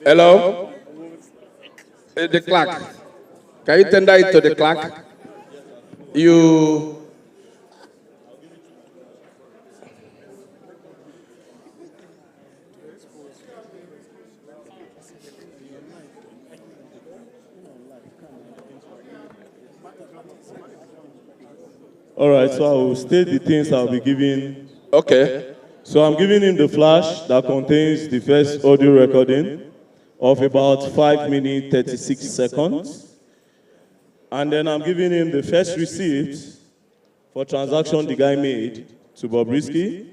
Hello? The clerk. Can you tender it to the clerk? You... All right, so I will state the things I'll be giving. Okay. So I'm giving him the flash that contains the first audio recording of about 5 minutes, 36 seconds. And then I'm giving him the first receipt for transaction the guy made to Bobristy.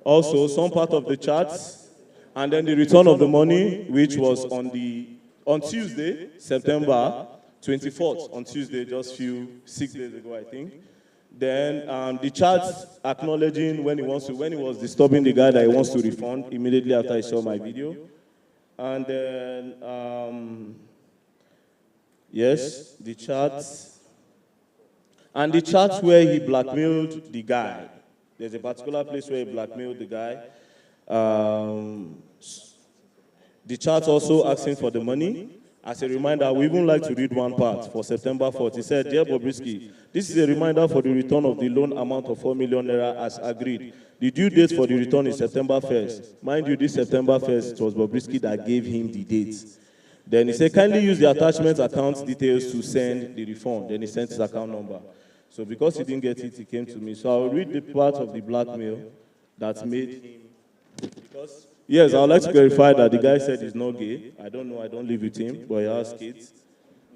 Also, some part of the charts. And then the return of the money, which was on Tuesday, September 24th, on Tuesday, just 6 days ago, I think. Then the charts acknowledging when he was disturbing the guy that he wants to refund immediately after he saw my video. And then, yes, the charts. And the charts where he blackmailed the guy. There's a particular place where he blackmailed the guy. The chart also asking for the money. As a reminder, we even like to read one part for September 4th. He said, "Dear Bobristy, this is a reminder for the return of the loan amount of 4 million naira as agreed. The due date for the return is September 1st. Mind you, this September 1st, it was Bobristy that gave him the date. Then he said, kindly use the attachment account details to send the refund. Then he sent his account number. So because he didn't get it, he came to me. So I'll read the part of the blackmail that made him. Because yes, I would like to clarify that the guy said he's not gay. I don't know, I don't live with him, but he has kids.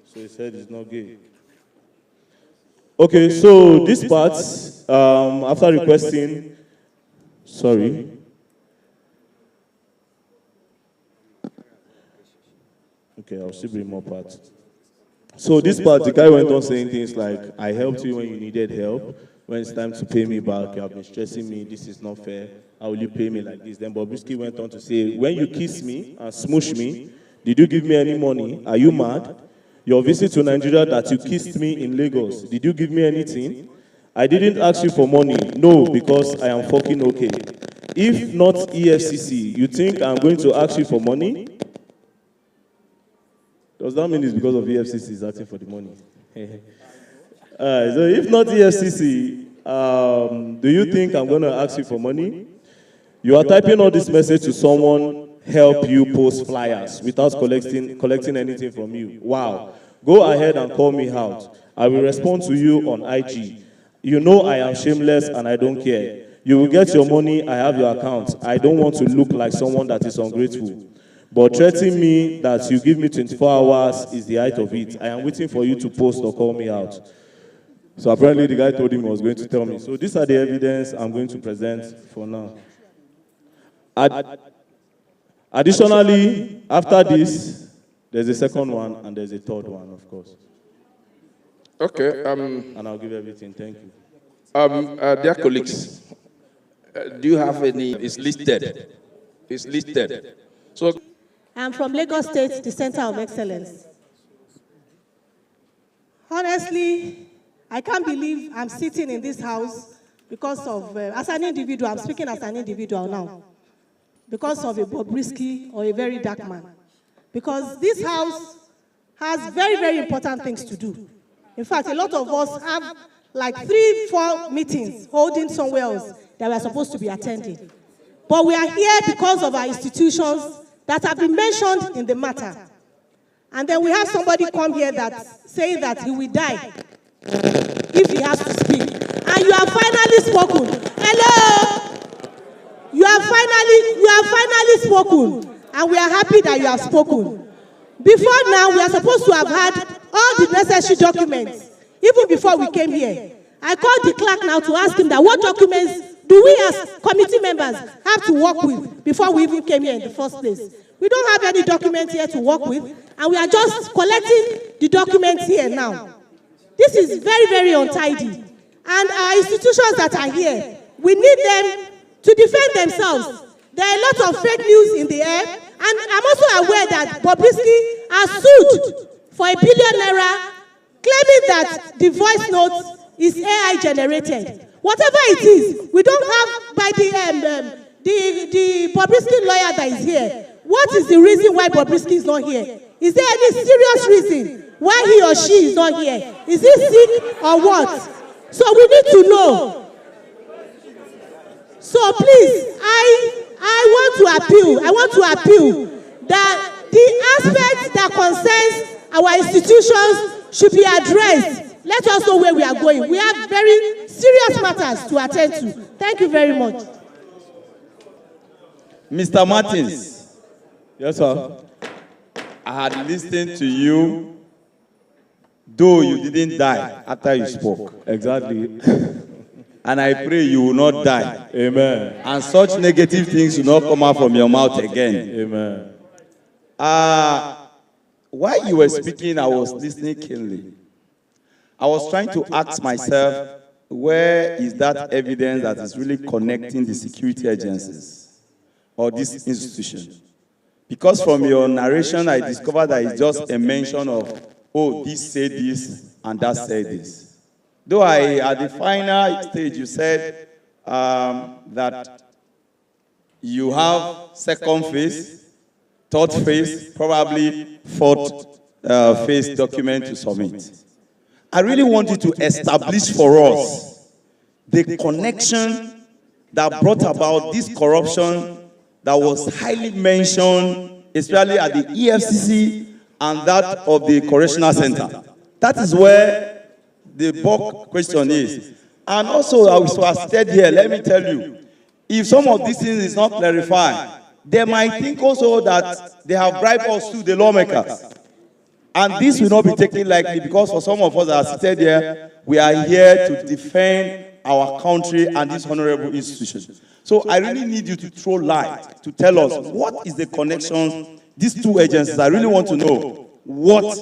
So he said he's not gay. Okay, so this part, after requesting, sorry. Okay, I'll still bring more parts. So this part, the guy went on saying things like, I helped you when you needed help. When it's time to pay me back, you have been stressing me, this is not fair. How will you pay me like this? Then Bobristy went on to say, when you kiss me and smoosh me, did you give me any money? Are you mad? Your visit to Nigeria that you kissed me in Lagos, did you give me anything? I didn't ask you for money. No, because I am fucking okay. If not EFCC, you think I'm going to ask you for money? Does that mean it's because of EFCC is asking for the money? So if not EFCC, do you think I'm going to ask you for money? You are typing all this message to someone help you post flyers without collecting anything from you. Wow. Go ahead and call me out. I will respond to you on IG. You know I am shameless and I don't care. You will get your money, I have your account. I don't want to look like someone that is ungrateful. But threatening me that you give me 24 hours is the height of it. I am waiting for you to post or call me out. So apparently the guy told him he was going to tell me. So these are the evidence I'm going to present for now. Additionally, after this, there's a second one and there's a third one, of course. Okay. And I'll give everything. Thank you. Dear colleagues, do you have any? It's listed. It's listed. So I'm from Lagos State, the Center of Excellence. Honestly, I can't believe I'm sitting in this house because of, as an individual, I'm speaking as an individual now, because of a Bobristy or a Verydarkman. Because this house has very, very important things to do. In fact, a lot of us have like 3-4 meetings holding somewhere else that we're supposed to be attending. But we are here because of our institutions that have been mentioned in the matter. And then we have somebody come here saying that he will die if he has to speak. And you have finally spoken. Hello? You have finally spoken. And we are happy that you have spoken. Before now, we are supposed to have had all the necessary documents, even before we came here. I called the clerk now to ask him that what documents do we as committee members have to work with before we even came here in the first place. We don't have any documents here to work with, and we are just collecting the documents here now. This is very, very untidy. And our institutions that are here, we need them to defend themselves. There are a lot of fake news in the air, and I'm also aware that Bobristy has sued for ₦1 billion, claiming that the voice note is AI generated. Whatever it is, we don't have by the Bobristy lawyer that is here. What is the reason why Bobrisky is not here? Is there any serious reason why he or she is not here? Is he sick or what? So we need to know. So please, I want to appeal that the aspects that concerns our institutions should be addressed. Let us know where we are going. We have very serious matters to attend to. Thank you very much. Mr. Martins. Yes, sir. I had listened to you, though you didn't die after you spoke. Exactly. And I pray you will not die. Amen. And such negative things will not come out from your mouth again. Amen. While you were speaking, I was listening keenly. I was trying to ask myself, where is that evidence that is really connecting the security agencies or this institution? Because from your narration, I discovered that it's just a mention of, oh, this said this and that said this. Though at the final stage, you said that you have second phase, third phase, probably fourth phase document to submit. I really want you to establish for us the connection that brought about this corruption that was highly mentioned, especially at the EFCC and that of the Correctional Center. That is where the bulk question is. And also, I was said here, let me tell you, if some of these things is not clarified, they might think also that they have bribed us to the lawmakers. And this will not be taken lightly because for some of us that are seated here, we are here to defend our country and this honorable institution. So I really need you to throw light to tell us what is the connection, these two agencies. I really want to know what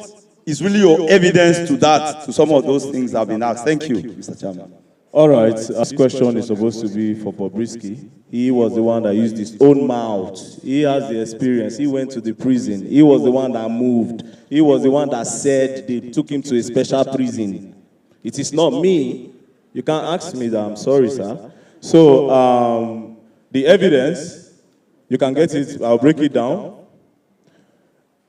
is really your evidence to that, to some of those things that have been asked. Thank you, Mr. Chairman. All right, this question is supposed to be for Bobrisky. He was the one that used his own mouth. He has the experience. He went to the prison. He was the one that moved. He was the one that said they took him to a special prison. It is not me. You can't ask me that. I'm sorry, sir. So the evidence, you can get it. I'll break it down.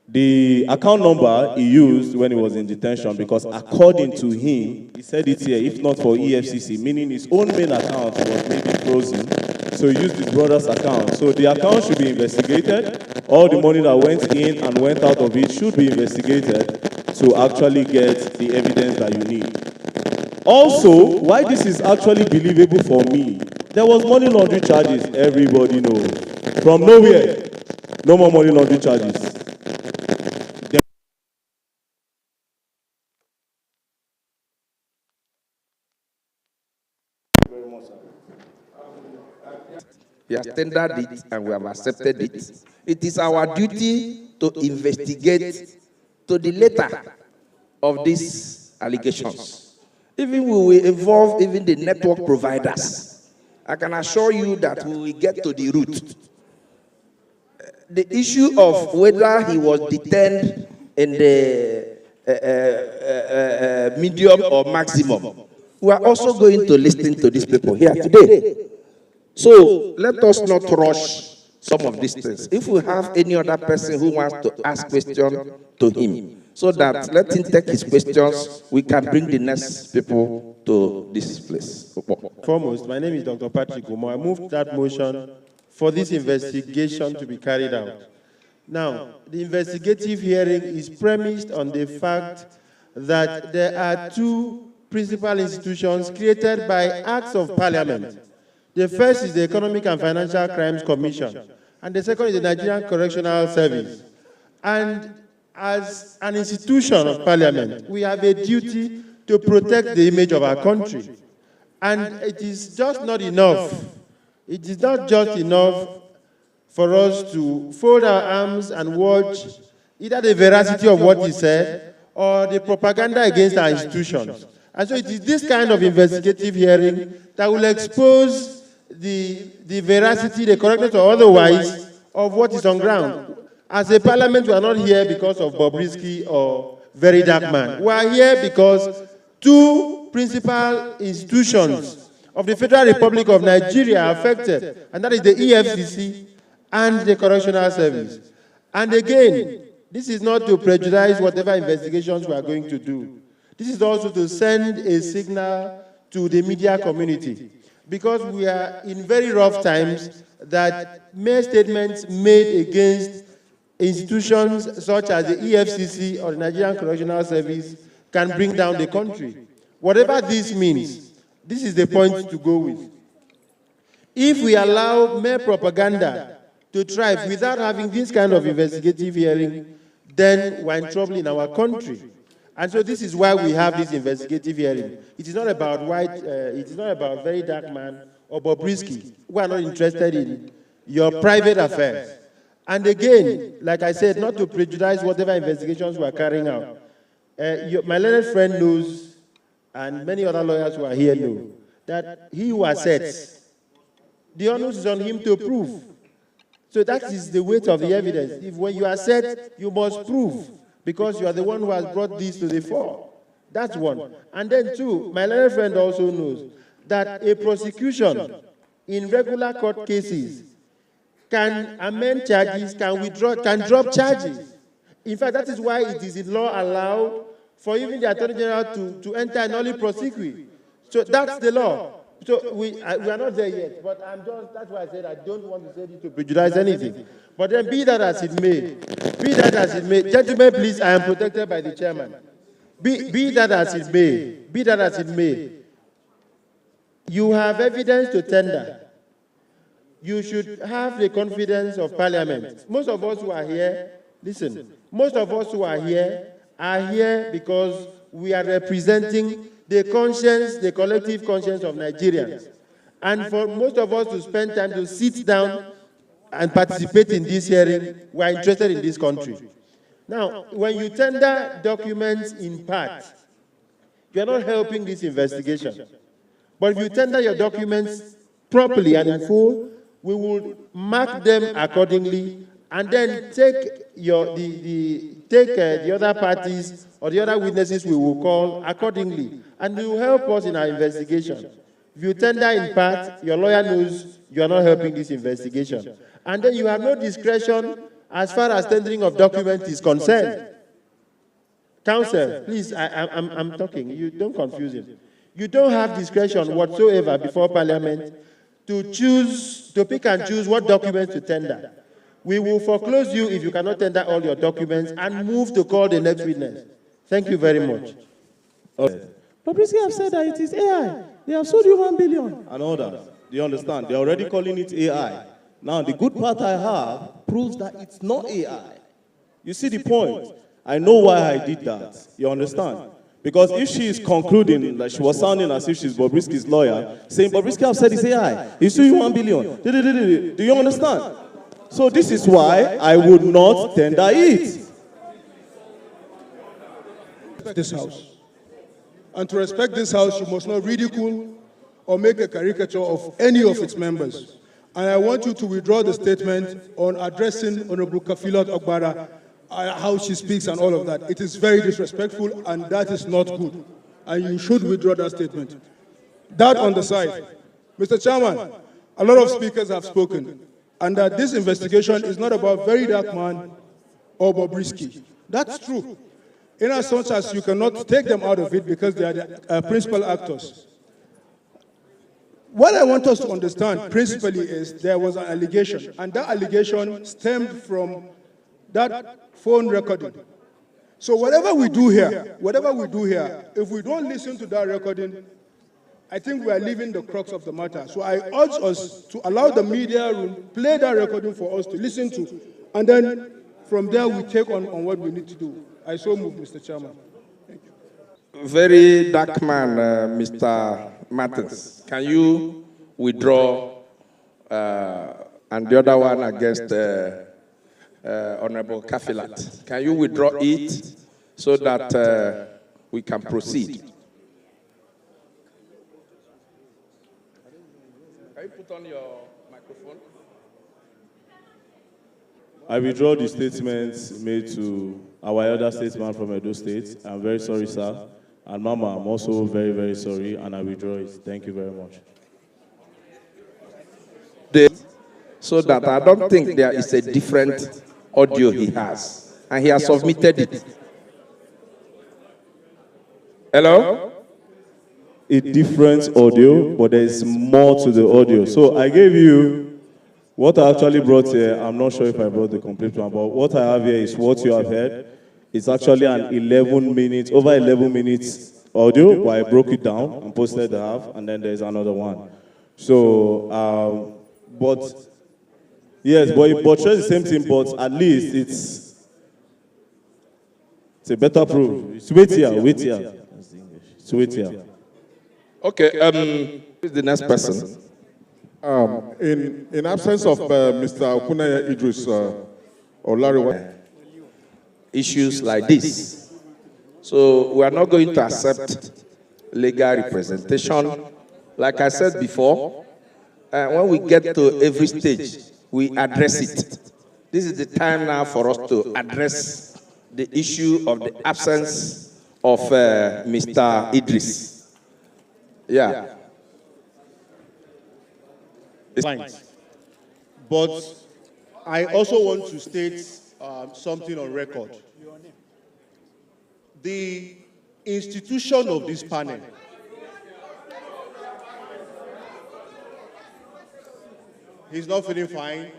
The account number he used when he was in detention, because according to him, he said it here, if not for EFCC, meaning his own main account was maybe frozen, so he used his brother's account. So the account should be investigated. All the money that went in and went out of it should be investigated to actually get the evidence that you need. Also, why this is actually believable for me, there was money laundering charges, everybody knows. From nowhere, no more money laundering charges. He has tendered it and we have accepted it. It is our duty to investigate to the letter of these allegations. Even we will involve even the network providers. I can assure you that we will get to the root. The issue of whether he was detained in the medium or maximum, we are also going to listen to these people here today. So let us not rush some of these things. If we have any other person who wants to ask questions to him, so that let him take his questions, we can bring the next people to this place. Foremost, my name is Dr. Patrick Umo. I moved that motion for this investigation to be carried out. Now, the investigative hearing is premised on the fact that there are two principal institutions created by acts of parliament. The first is the Economic and Financial Crimes Commission, and the second is the Nigerian Correctional Service. And as an institution of parliament, we have a duty to protect the image of our country. And it is just not enough. It is not just enough for us to fold our arms and watch either the veracity of what is said or the propaganda against our institutions. And so it is this kind of investigative hearing that will expose the veracity, the correctness or otherwise of what is on ground. As a parliament, we are not here because of Bobrisky or Verydarkman. We are here because two principal institutions of the Federal Republic of Nigeria are affected, and that is the EFCC and the Correctional Service. And again, this is not to prejudice whatever investigations we are going to do. This is also to send a signal to the media community, because we are in very rough times that mere statements made against institutions such as the EFCC or the Nigerian Correctional Service can bring down the country. Whatever this means, this is the point to go with. If we allow mere propaganda to thrive without having this kind of investigative hearing, then we're in trouble in our country. And so this is why we have this investigative hearing. It is not about it is not about Verydarkman or Bobristy. We are not interested in your private affairs. And again, like I said, not to prejudice whatever investigations we are carrying out. My learned friend knows, and many other lawyers who are here know, that he who assets, the onus is on him to prove. So that is the weight of the evidence. If when you assert, you must prove, because you are the one who has brought this to the fore. That's one. And then two, my learned friend also knows that a prosecution in regular court cases can amend charges, can withdraw, can drop charges. In fact, that is why it is in law allowed for even the Attorney General to enter an early prosecution. So that's the law. So we are not there yet, but that's why I said I don't want to say this to prejudice anything. But then be that as it may, gentlemen, please, I am protected by the chairman. Be that as it may, you have evidence to tender. You should have the confidence of Parliament. Most of us who are here, listen, most of us who are here because we are representing the conscience, the collective conscience of Nigerians. And for most of us to spend time to sit down and participate in this hearing, we are interested in this country. Now, when you tender documents in part, you are not helping this investigation. But if you tender your documents properly and in full, we will mark them accordingly, and then take the other parties or the other witnesses we will call accordingly, and it will help us in our investigation. If you tender in part, your lawyer knows you are not helping this investigation. And then you have no discretion as far as tendering of documents is concerned. Counsel, please, I'm talking. You don't confuse him. You don't have discretion whatsoever before Parliament to pick and choose what documents to tender. We will foreclose you if you cannot tender all your documents and move to call the next witness. Thank you very much. Bobristy have said that it is AI. They have sold you 1 billion. And all that. Do you understand? They're already calling it AI. Now, the good part I have proves that it's not AI. You see the point? I know why I did that. You understand? Because if she is concluding, like she was sounding as if she's Bobristy's lawyer, saying Bobristy have said it's AI, he sued you 1 billion. Do you understand? So this is why I would not tender it. This house. And to respect this house, you must not ridicule or make a caricature of any of its members. And I want you to withdraw the statement on addressing Honorable Kafilat Ogbara, how she speaks and all of that. It is very disrespectful, and that is not good. And you should withdraw that statement. That on the side. Mr. Chairman, a lot of speakers have spoken, and that this investigation is not about Verydarkman or Bobristy. That's true. In as much as you cannot take them out of it because they are the principal actors. What I want us to understand principally is there was an allegation, and that allegation stemmed from that phone recording. So whatever we do here, if we don't listen to that recording, I think we are leaving the crux of the matter. So I urge us to allow the media room play that recording for us to listen to, and then from there we take on what we need to do. I so move, Mr. Chairman. Thank you. Verydarkman, Mr. Martins, can you withdraw and the other one against Honorable Kafilat? Can you withdraw it so that we can proceed? Can you put on your microphone? I withdraw the statements made to our elder statesman from Edo State. I'm very sorry, sir. And Mama, I'm also very, very sorry, and I withdraw it. Thank you very much. so that I don't think there is a different audio he has. And he has submitted it. Hello? A different audio, but there is more to the audio. So I gave you what I actually brought here. I'm not sure if I brought the complete one, but what I have here is what you have heard. It's actually an over 11 minutes audio, but I broke it down and posted the half, and then there's another one. So, but yes, but it portrays the same thing, but at least it's a better proof. It's wait here. It's wait here. Okay, who's the next person? In absence of Mr. Okuneye Idris or Larry, issues like this. So we are not going to accept legal representation. Like I said before, when we get to every stage, we address it. This is the time now for us to address the issue of the absence of Mr. Idris. Yeah. Fine. But I also want to state something on record. The institution of this panel he's not feeling fine.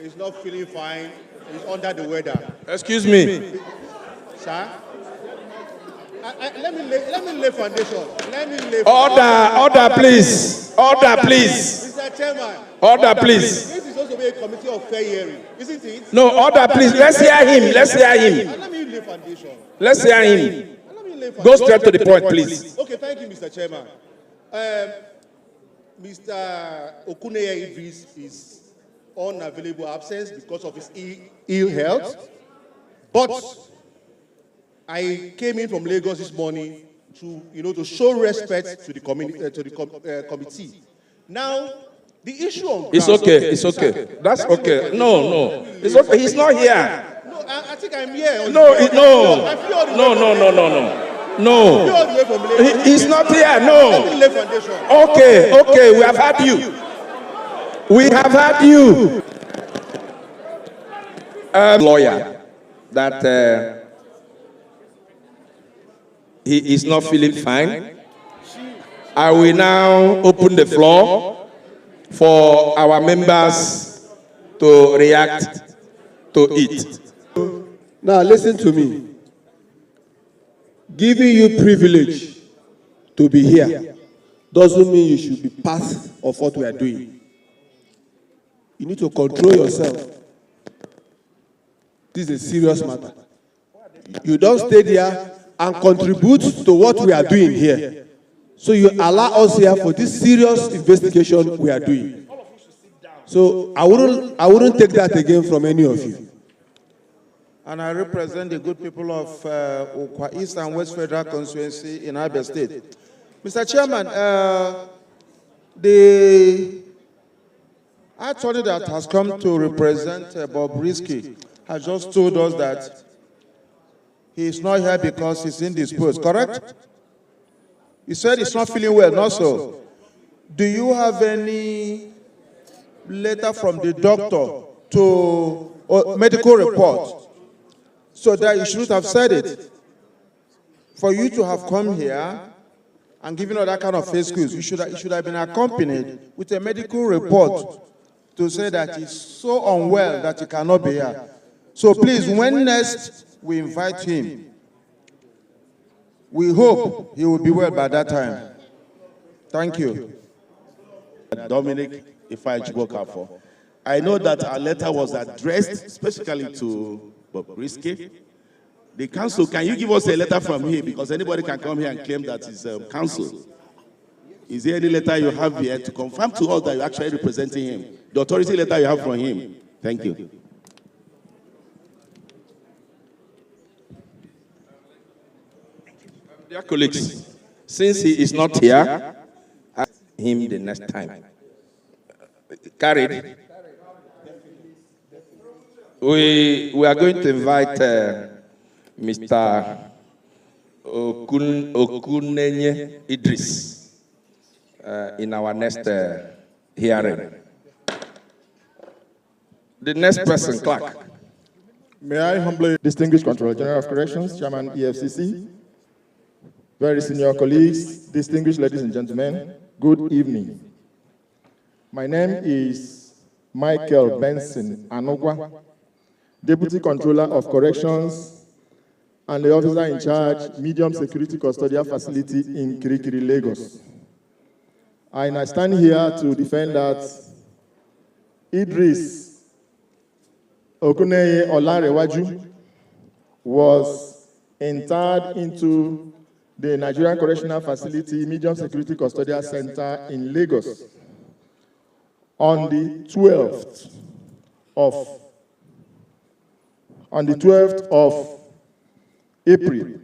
He's not feeling fine. He's under the weather. Excuse me. Sir? Let me lay foundation. Order, please. Order, please. Mr. Chairman. Order, please. This is supposed to be a committee of fair hearing, isn't it? No, order, please. Let's hear him. Let's hear him. Let me lay foundation. Let's hear him. Go straight to the point, please. Okay, thank you, Mr. Chairman. Mr. Okuneye Idris is unavailable absence because of his ill health. But I came in from Lagos this morning to show respect to the committee. Now, the issue on it's okay. It's okay. That's okay. No. It's okay. He's not here. No, I think I'm here. No. He's not here. No. Okay. We have had you. Lawyer that he is not feeling fine. I will now open the floor for our members to react to it. Now listen to me. Giving you privilege to be here doesn't mean you should be part of what we are doing. You need to control yourself. This is a serious matter. You don't stay there and contribute to what we are doing here. So you allow us here for this serious investigation we are doing. So I wouldn't take that again from any of you. And I represent the good people of Okwa East and West Federal Constituency in Abia State. Mr. Chairman, the attorney that has come to represent Bobristy has just told us that he is not here because he's indisposed, correct? He said he's not feeling well, not so. Do you have any letter from the doctor or medical report so that you shouldn't have said it? For you to have come here and given all that kind of excuse, you should have been accompanied with a medical report to say that he's so unwell that he cannot be here. So please, when next we invite him, we hope he will be well by that time. Thank you. Dominic Ifeanyi. I know that our letter was addressed specifically to Bobristy. The council, can you give us a letter from here? Because anybody can come here and claim that it's council. Is there any letter you have here to confirm to us that you're actually representing him? The authority letter you have from him. Thank you. Dear colleagues, since he is not here, ask him the next time. Carried. We are going to invite Mr. Okuneye Idris in our next hearing. The next person, clerk. May I humbly distinguished Controller General of Corrections, Chairman EFCC, very senior colleagues, distinguished ladies and gentlemen, good evening. My name is Michael Benson Anogwa, Deputy Controller of Corrections and the officer in charge, Medium Security Custodial Facility in Kirikiri, Lagos. And I stand here to defend that Idris Okuneye Olarewaju was interred into the Nigerian Correctional Facility Medium Security Custodial Center in Lagos on the 12th of April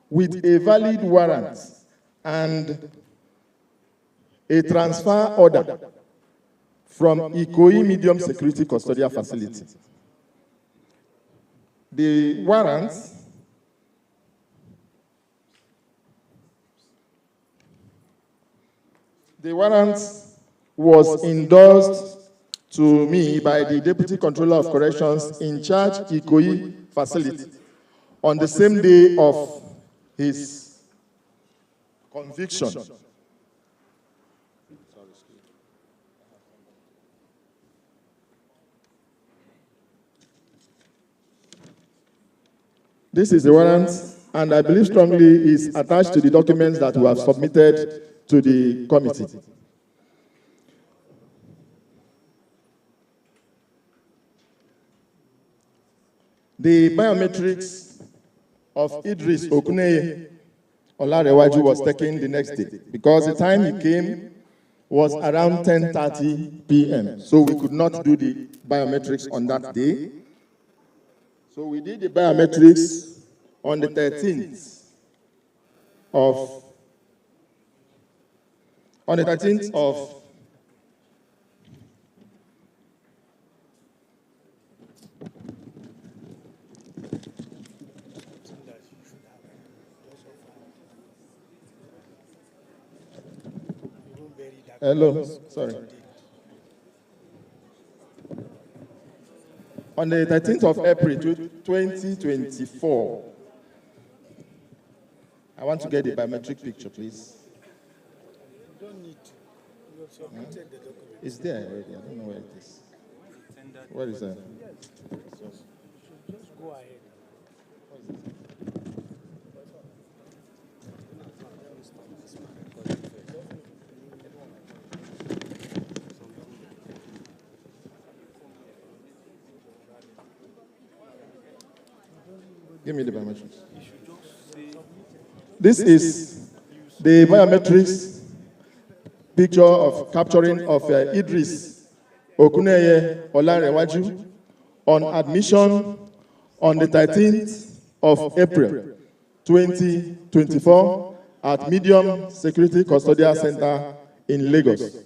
with a valid warrant and a transfer order from Ikoyi Medium Security Custodial Facility. The warrant was endorsed to me by the Deputy Controller of Corrections in charge Ikoyi Facility on the same day of his conviction. This is the warrant, and I believe strongly is attached to the documents that we have submitted to the committee. The biometrics of Idris Okuneye Olarewaju was taken the next day because the time he came was around 10:30 p.m. So we could not do the biometrics on that day. So we did the biometrics on the 13th of Hello, sorry. On the 13th of April 2024, I want to get the biometric picture, please. You don't need to. You have submitted the document. It's there already. I don't know where it is. Where is that? Just go ahead. Give me the biometrics. This is the biometrics picture of capturing of Idris Okuneye Olarewaju on admission on the 13th of April 2024 at Medium Security Custodial Center in Lagos.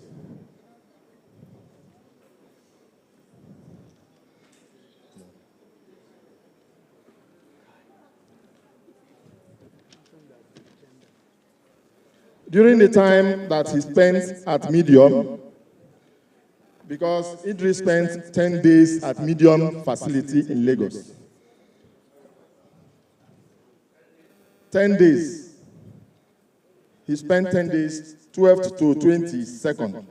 During the time that he spent at Medium, because Idris spent 10 days at Medium facility in Lagos. 10 days. He spent 10 days, 12th to 22nd.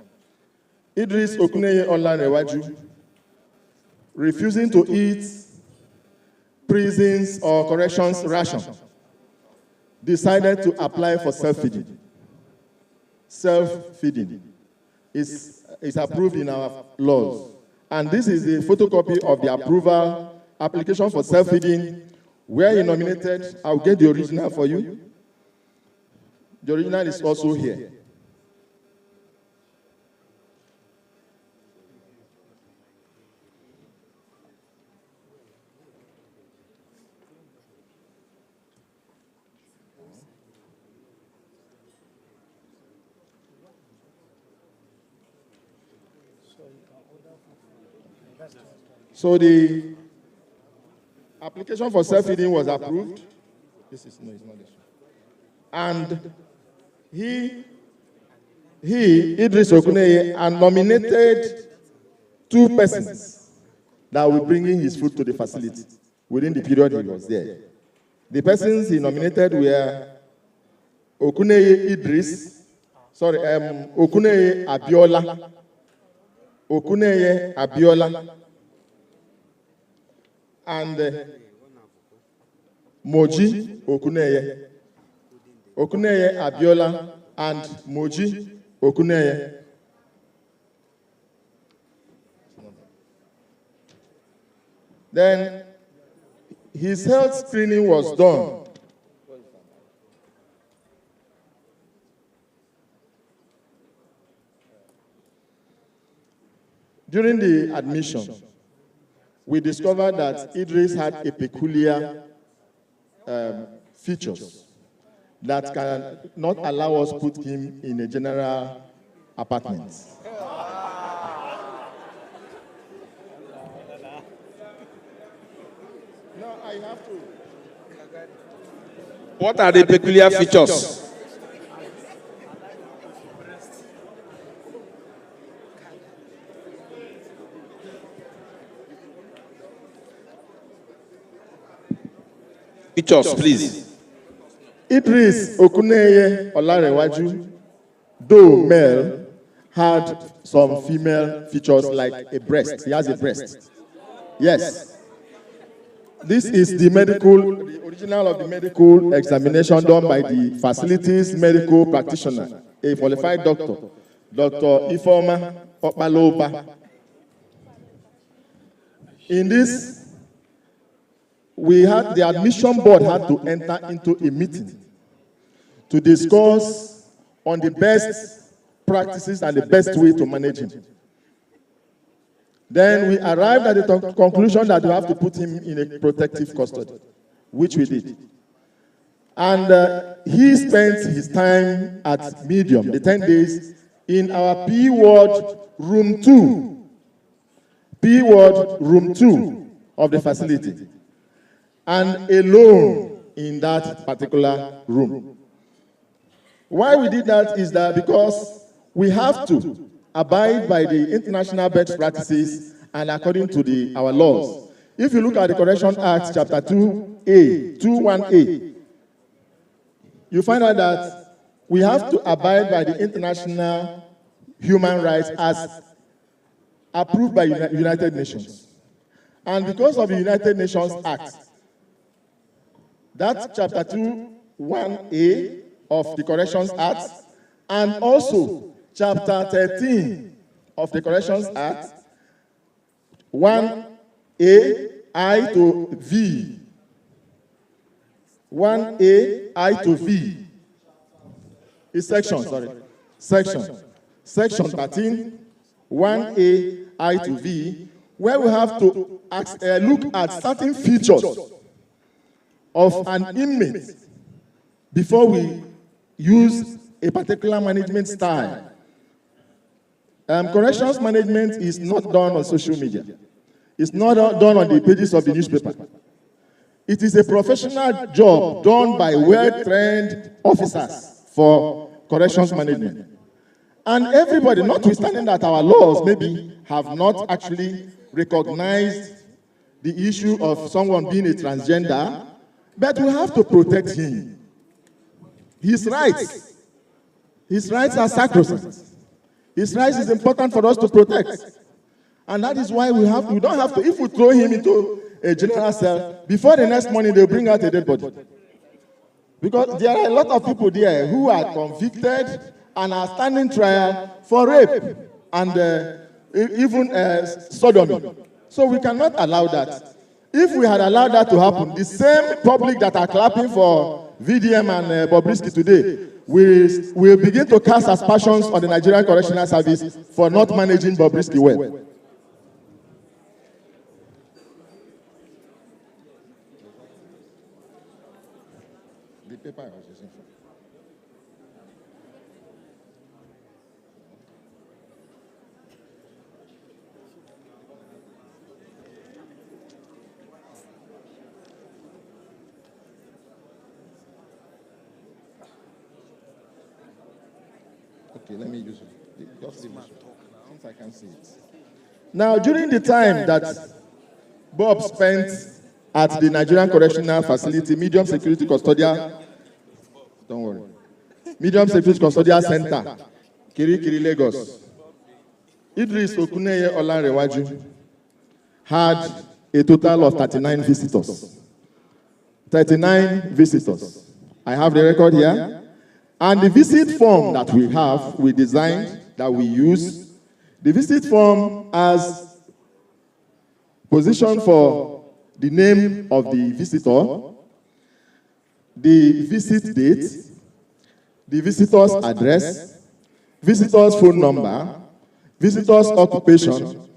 Idris Okuneye Olarewaju, refusing to eat prisons or corrections ration, decided to apply for self-feeding. Self-feeding is approved in our laws. And this is the photocopy of the approval application for self-feeding where he nominated. I'll get the original for you. The original is also here. So the application for self-feeding was approved. This is no, it's not this one. And he Idris Okuneye, nominated 2 persons that will be bringing his food to the facility within the period he was there. The persons he nominated were Okuneye Abiola, and Moji Okuneye. Okuneye Abiola and Moji Okuneye. Then his health screening was done. During the admission, we discovered that Idris had a peculiar features that can not allow us to put him in a general apartment. No, I have to. What are the peculiar features? Features, please. Idris Okuneye Olarewaju, though male, had some female features like a breast. He has a breast. Yes. This is the original of the medical examination done by the facility's medical practitioner, a qualified doctor, Dr. Ifeoma Opaloba. In this, the admission board had to enter into a meeting to discuss on the best practices and the best way to manage him. Then we arrived at the conclusion that we have to put him in a protective custody, which we did. And he spent his time at Medium, the 10 days, in our P Ward Room 2. P Ward Room 2 of the facility. And alone in that particular room. Why we did that is that because we have to abide by the international best practices and according to our laws. If you look at the Correction Act, Chapter 2A, 21A, you find out that we have to abide by the international human rights as approved by United Nations. And because of the United Nations Act, that's Chapter 2(1)A of the Corrections Act, and also Chapter 13 of the Corrections Act, 1A, I to V. 1A, I to V. Is section 13, 1A, I to V, where we have to look at certain features of an inmate before we use a particular management style. Corrections management is not done on social media. It's not done on the pages of the newspaper. It is a professional job done by well-trained officers for corrections management. And everybody, notwithstanding that our laws maybe have not actually recognized the issue of someone being a transgender, but we have to protect him. His rights are sacrosanct. His rights is important for us to protect. And that is why we don't have to, if we throw him into a general cell, before the next morning they'll bring out a dead body. Because there are a lot of people there who are convicted and are standing trial for rape and even sodomy. So we cannot allow that. If we had allowed that to happen, the same public that are clapping for VDM and Bobristy today will begin to cast aspersions on the Nigerian Correctional Service for not managing Bobristy well. The paper I was using for. Okay, let me use it. Just leave it since I can see it. Now, during the time that Bob spent at the Nigerian Correctional Facility, Medium Security Custodial, don't worry, Medium Security Custodial Center, Kirikiri, Lagos. Idris Okuneye Olanrewaju had a total of 39 visitors. 39 visitors. I have the record here. And the visit form that we have, we designed, that we use, the visit form has position for the name of the visitor, the visit date, the visitor's address, visitor's phone number, visitor's occupation,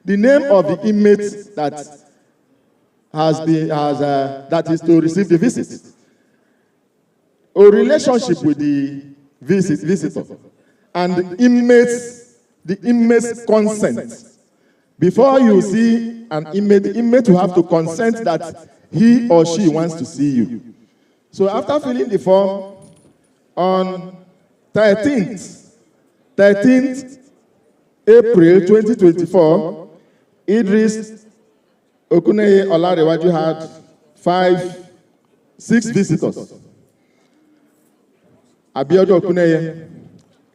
the name of the inmate that that is to receive the visit, a relationship with the visitor, and the inmate's consent. Before you see an inmate, the inmate will have to consent that he or she wants to see you. So after filling the form, on 13th April 2024, Idris Okuneye Olanrewaju had 6 visitors. Abiodo Okuneye,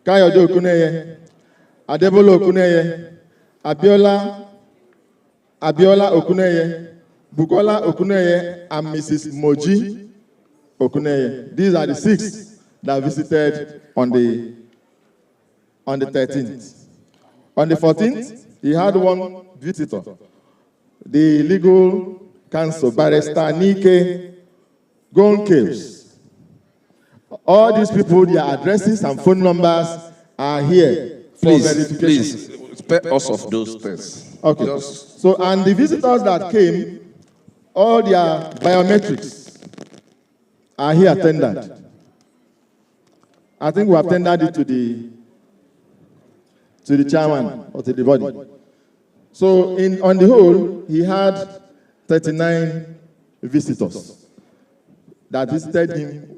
Kayode Okuneye, Adebolo Okuneye, Abiola Okuneye, Bukola Okuneye, and Mrs. Moji Okuneye. These are the 6 that visited on the 13th. On the 14th, he had 1 visitor, the legal counsel, Barrister Nike Gonkels. All these people, their addresses and phone numbers are here for verification. Please, spare us of those things. Okay. So, and the visitors that came, all their biometrics are here tendered. I think we have tendered it to the chairman or to the body. So, on the whole, he had 39 visitors that visited him.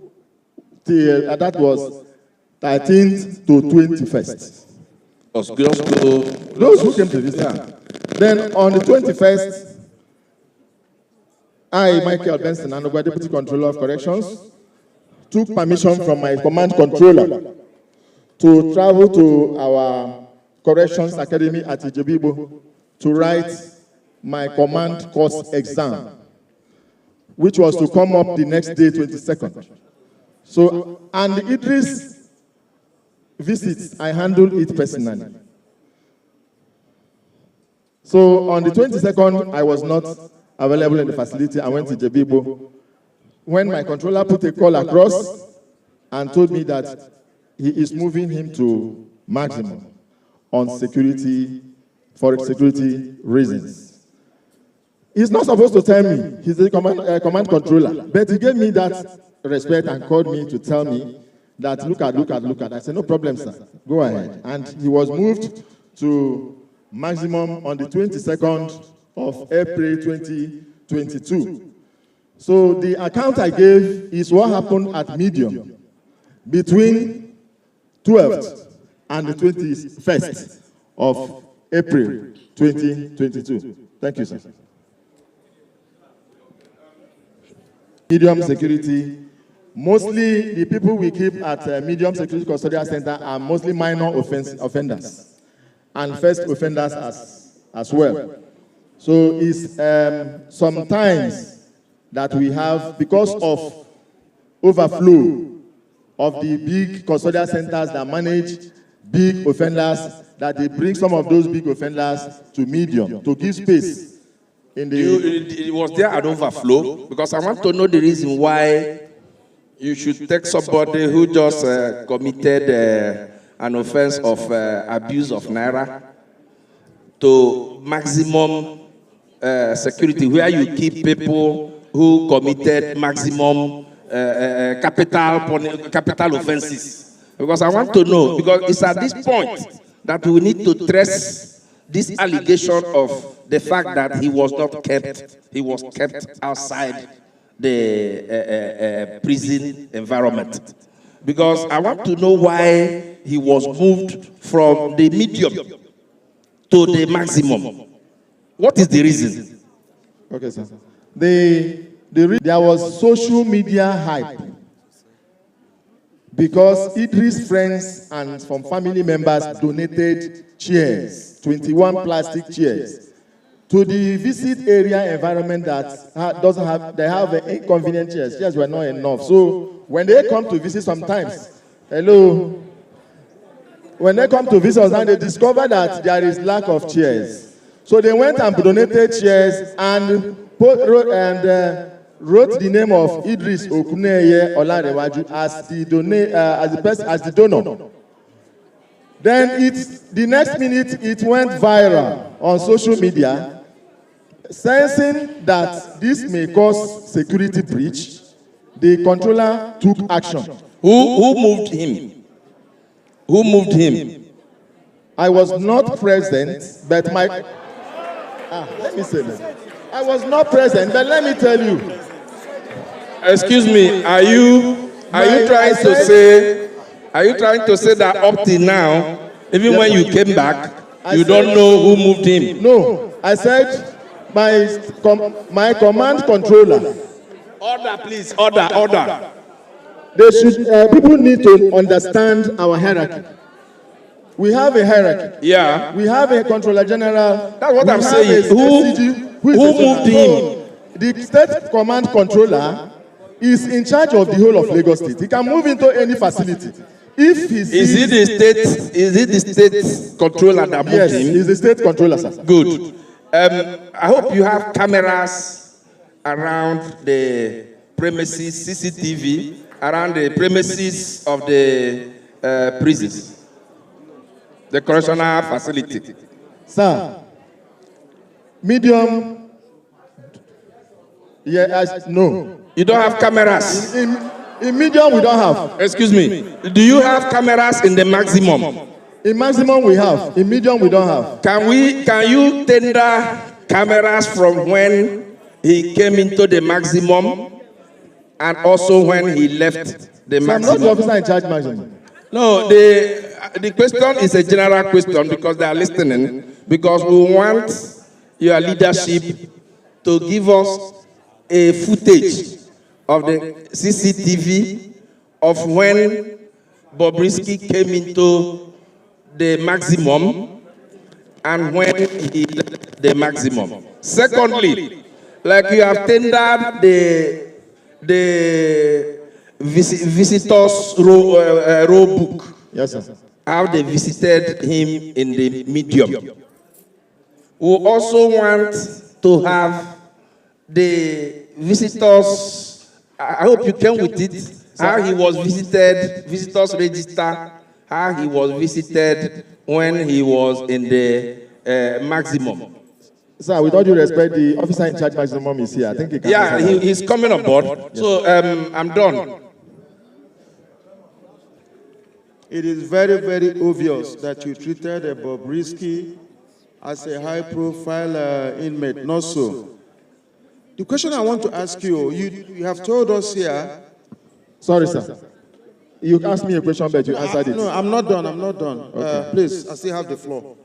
That was 13th to 21st. Those who came to visit. Yeah. Then on the 21st, I, Michael Benson, Anogwa Deputy Controller of Corrections, took permission from my command controller to travel to our Corrections Academy at Ijebibo to write my command course exam, which was to come up the next day, 22nd. So, and the Idris visits, I handled it personally. So, on the 22nd, I was not available in the facility. I went to Jebibo. When my controller put a call across and told me that he is moving him to maximum on security, for security reasons. He's not supposed to tell me. He's a command controller. But he gave me that respect and called me to tell me that look at. I said, no problem, sir. Go ahead. And he was moved to maximum on the 22nd of April 2022. So the account I gave is what happened at medium between 12th and the 21st of April 2022. Thank you, sir. Medium security. Mostly the people we keep at Medium Security Custodial Center are mostly minor offenders and first offenders as well. So it's sometimes that we have, because of overflow of the big custodial centers that manage big offenders, that they bring some of those big offenders to medium to give space in the... Was there an overflow? Because I want to know the reason why you should take somebody who just committed an offense of abuse of Naira to maximum security, where you keep people who committed maximum capital offenses. Because I want to know, because it's at this point that we need to trace this allegation of the fact that he was not kept, he was kept outside the prison environment. Because I want to know why he was moved from the medium to the maximum. What is the reason? Okay, sir. There was social media hype because Idris' friends and some family members donated chairs, 21 plastic chairs, to the visit area environment that doesn't have, they have inconvenient chairs. Chairs were not enough. So when they come to visit sometimes, hello, when they come to visit us, they discover that there is lack of chairs. So they went and donated chairs and wrote the name of Idris Okuneye Olarewaju as the donor. Then the next minute it went viral on social media, sensing that this may cause security breach. The controller took action. Who moved him? Who moved him? I was not present, but let me say that. I was not present, but let me tell you. Excuse me, are you trying to say that up till now, even when you came back, you don't know who moved him? No, I said my command controller. Order, please, order. They should. People need to understand our hierarchy. We have a hierarchy. Yeah. We have a controller general. That's what I'm saying. Who moved him? The state command controller is in charge of the whole of Lagos State. He can move into any facility. If he sees, is it the state controller that moved him? Yes, he's the state controller, sir. Good. I hope you have cameras around the premises, CCTV, around the premises of the prisons, the correctional facility. Sir, medium. No. You don't have cameras? In medium, we don't have. Excuse me. Do you have cameras in the maximum? In maximum, we have. In medium, we don't have. Can you tender cameras from when he came into the maximum and also when he left the maximum? I'm not the officer in charge maximum. No, the question is a general question because they are listening, because we want your leadership to give us a footage of the CCTV of when Bobristy came into the maximum and when he left the maximum. Secondly, like you have tendered the visitors row book. Yes, sir. How they visited him in the medium. We also want to have the visitors, I hope you came with it, how he was visited, visitors register, how he was visited when he was in the maximum. Sir, with all due respect, the officer in charge maximum is here. I think he can. Yeah, he's coming on board. Yes. So I'm done. It is very, very obvious that you treated Bobristy as a high-profile inmate, not so. The question I want to ask you, you have told us here... Sorry, sir. You asked me a question, but you answered it. No, I'm not done. Okay. Please, I still have the floor.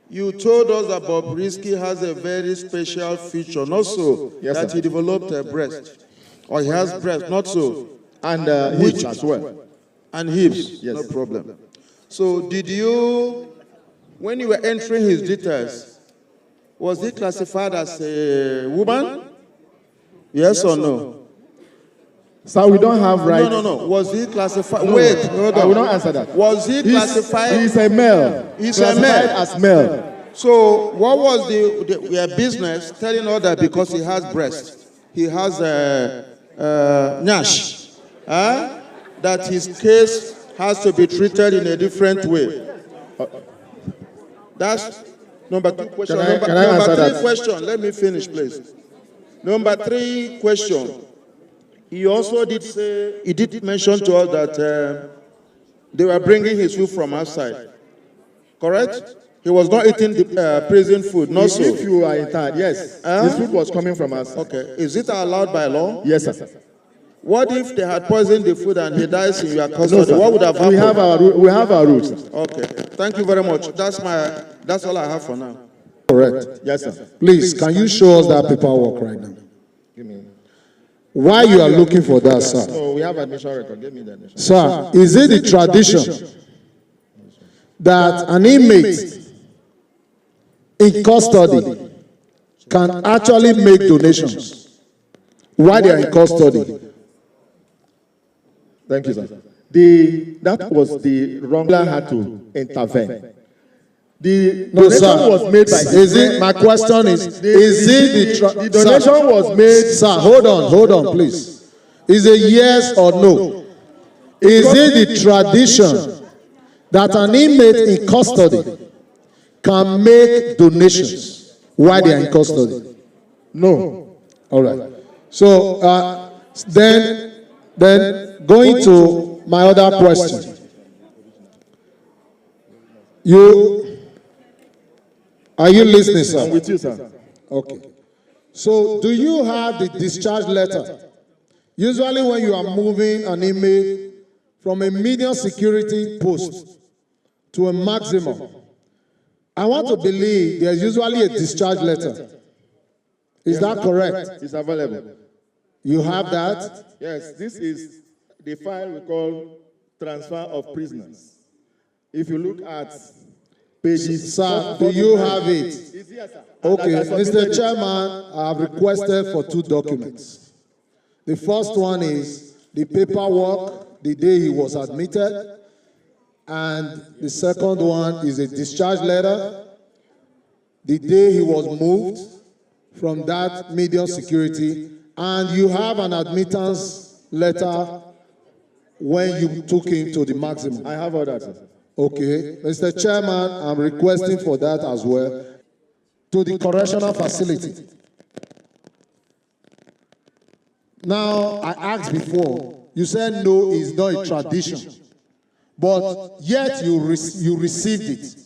You told us that Bobristy has a very special feature, not so, yes, that he developed a breast. Or he has breast, not so. And hips as well. And hips, yes. No problem. So did you, when you were entering his details, was he classified as a woman? Yes or no? Sir, we don't have rights. No. Was he classified? No, wait, hold on. I will not answer that. Was he classified? He's a male. He's classified a male. As male. So what was the business telling us that because he has breast, he has nyash, that his case has to be treated in a different way? That's number 2 question. Number 3 question. Let me finish, please. Number 3 question. He also did say, he did mention to us that they were bringing his food from outside. Correct? He was not eating the prison food, not so. If you are interned, yes. His food was coming from outside. Okay. Is it allowed by law? Yes, sir. What if they had poisoned the food and he dies in your custody? No, what would have happened? We have our rules. Okay. Thank you very much. That's all I have for now. Correct. Yes, sir. Please, can you show us that paperwork right now? Give me. Why you are looking for that, sir? Oh, we have admission record. Give me the admission. Sir, is it the tradition that an inmate in custody can actually make donations while they are in custody? Thank you, sir. That was the wrong. Had to intervene. The donation was made by. My question is it the donation was made. Sir, hold on, please. Is it yes or no? Is it the tradition that an inmate in custody can make donations while they are in custody? No. All right. So then going to my other question. Are you listening, sir? I'm with you, sir. Okay. So do you have the discharge letter? Usually when you are moving an inmate from a medium security post to a maximum, I want to believe there's usually a discharge letter. Is that correct? It's available. You have that? Yes, this is the file we call transfer of prisoners. If you look at pages... Sir, do you have it? It's here, sir. Okay, Mr. Chairman, I have requested for 2 documents. The first one is the paperwork the day he was admitted, and the second one is a discharge letter the day he was moved from that medium security, and you have an admittance letter when you took him to the maximum. I have all that, sir. Okay. Mr. Chairman, I'm requesting for that as well to the correctional facility. Now, I asked before, you said no, it's not a tradition, but yet you received it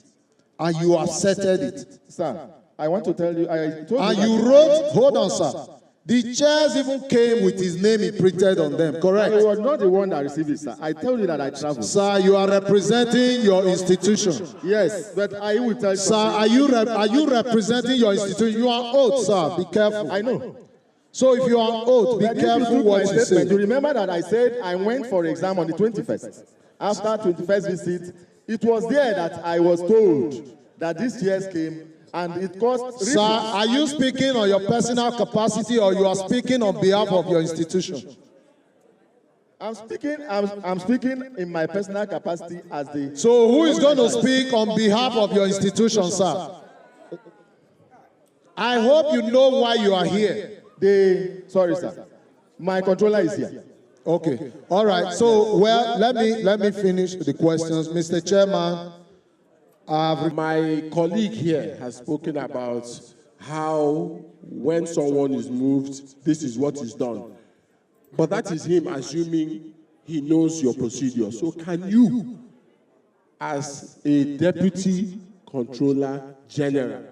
and you accepted it. Sir, I want to tell you, and you wrote, hold on, sir. The chairs even came with his name imprinted on them, correct? I was not the one that received it, sir. I told you that I traveled. Sir, you are representing your institution. Yes, but I will tell you. Sir, are you representing your institution? You are oath, sir. Be careful. I know. So if you are oath, be careful what you say. You remember that I said I went for exam on the 21st. After 21st visit, it was there that I was told that these chairs came. And it cost. Sir, are you speaking on your personal capacity or you are speaking on behalf of your institution? I'm speaking in my personal capacity as the. So who is going to speak on behalf of your institution, sir? I hope you know why you are here. Sorry, sir. My controller is here. Okay. All right. So, well, let me finish the questions, Mr. Chairman. My colleague here has spoken about how when someone is moved, this is what is done. But that is him assuming he knows your procedure. So can you, as a deputy controller general,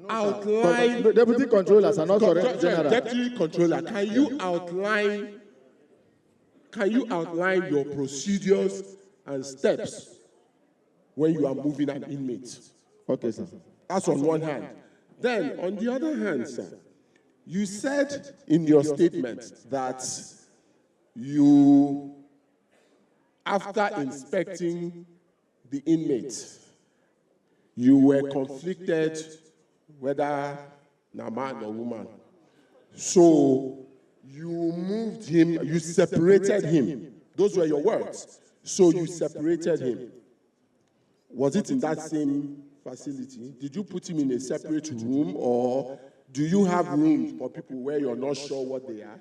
outline... Deputy controllers are not correct, general. Deputy controller, can you outline your procedures and steps when you are moving an inmate? Okay, sir. That's on one hand. Then, on the other hand, sir, you said in your statement that you, after inspecting the inmate, you were conflicted whether a man or woman. So you moved him, you separated him. Those were your words. So you separated him. Was it in that same facility? Did you put him in a separate room, or do you have rooms for people where you're not sure what they are?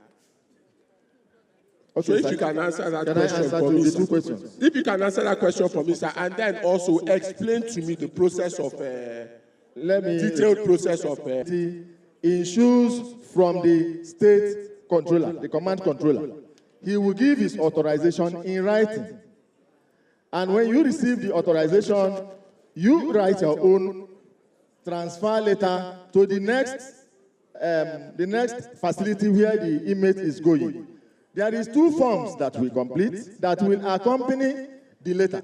Okay, so if you can answer that question for me, sir. If you can answer that question for me, sir, and then also explain to me the process of detailed process of issues from the state controller, the command controller. He will give his authorization in writing. And when you receive the authorization, you write your own transfer letter to the next facility where the inmate is going. There is 2 forms that we complete that will accompany the letter,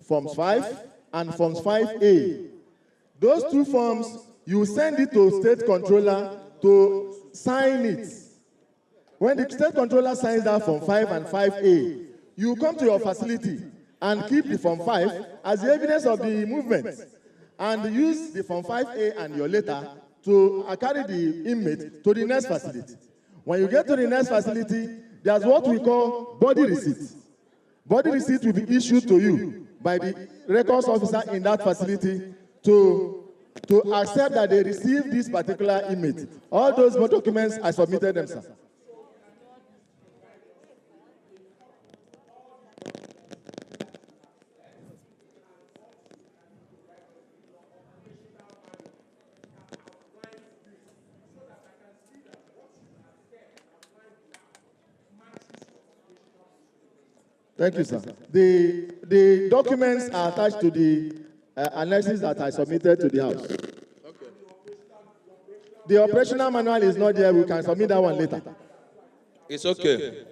Forms 5 and Forms 5A. Those 2 forms you send it to state controller to sign it. When the state controller signs that Form 5 and 5A, you come to your facility and keep the Form 5 as the evidence of the movement, and use the Form 5A and your letter to carry the inmate to the next facility. When you get to the next facility, there's what we call body receipt. Body receipt will be issued to you by the records officer in that facility to accept that they received this particular inmate. All those documents are submitted themselves. Thank you, sir. The documents are attached to the annexes that I submitted to the House. Okay. The operational manual is not there. We can submit that one later. It's okay.